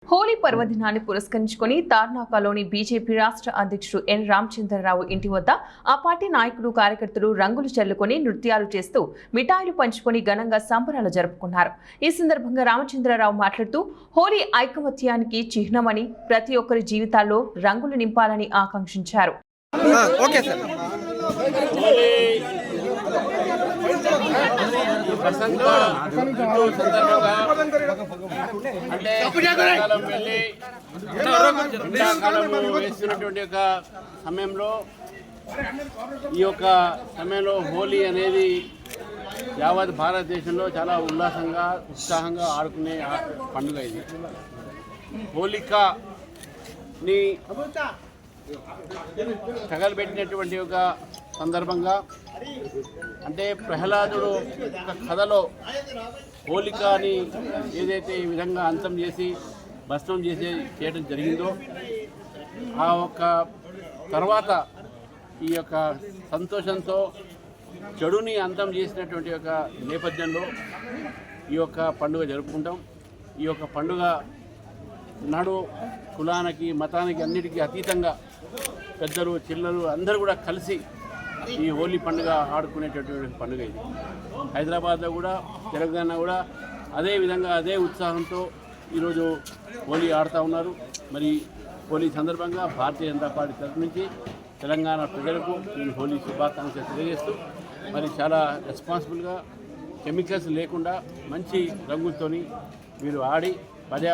హోలీ పర్వదినాన్ని పురస్కరించుకుని తార్నాకలోని బీజేపీ రాష్ట్ర అధ్యక్షుడు ఎన్ రామచంద్రరావు ఇంటి వద్ద ఆ పార్టీ నాయకులు కార్యకర్తలు రంగులు చల్లుకొని నృత్యాలు చేస్తూ మిఠాయిలు పంచుకొని ఘనంగా సంబరాలు జరుపుకున్నారు. ఈ సందర్భంగా రామచంద్రరావు మాట్లాడుతూ హోలీ ఐకమత్యానికి చిహ్నమని ప్రతి ఒక్కరి జీవితాల్లో రంగులు నింపాలని ఆకాంక్షించారు. వేస్తున్నటువంటి సమయంలో ఈ యొక్క సమయంలో హోలీ అనేది యావత్ భారతదేశంలో చాలా ఉత్సాహంగా ఆడుకునే పండుగ. ఇది హోలికని తగలబెట్టినటువంటి ఒక సందర్భంగా, అంటే ప్రహ్లాదుడు ఒక కథలో హోలికని ఏదైతే ఈ విధంగా అంతం చేసి భస్మం చేయడం జరిగిందో, ఆ ఒక్క తర్వాత ఈ యొక్క సంతోషంతో చెడుని అంతం చేసినటువంటి ఒక నేపథ్యంలో ఈ యొక్క పండుగ జరుపుకుంటాం. ఈ యొక్క పండుగ నాడు కులానికి మతానికి అన్నిటికీ అతీతంగా పెద్దలు చిల్లలు అందరూ కూడా కలిసి ఈ హోలీ పండుగ ఆడుకునేటటువంటి పండుగ ఇది. హైదరాబాద్లో కూడా తెలంగాణ కూడా అదే విధంగా అదే ఉత్సాహంతో ఈరోజు హోలీ ఆడుతూ ఉన్నారు. మరి హోలీ సందర్భంగా భారతీయ జనతా పార్టీ తరఫు నుంచి తెలంగాణ ప్రజలకు ఈ హోలీ శుభాకాంక్షలు తెలియజేస్తూ, మరి చాలా రెస్పాన్సిబుల్గా కెమికల్స్ లేకుండా మంచి రంగులతోని మీరు ఆడి